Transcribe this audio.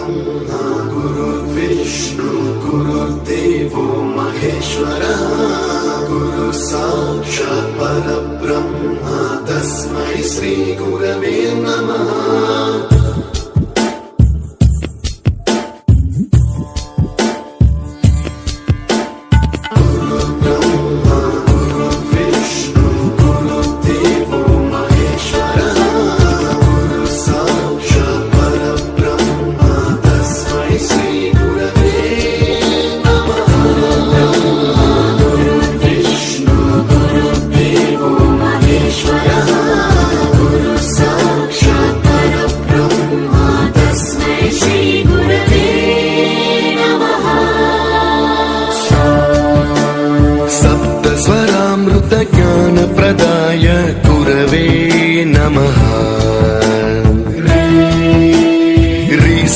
ब्रह्मा गुरुर्विष्णु गुरुर्देवो महेश्वरः गुरु साक्षात् परब्रह्म तस्मै श्री गुरवे नमः। स्वरामृत ज्ञान प्रदाय गुरवे नमः।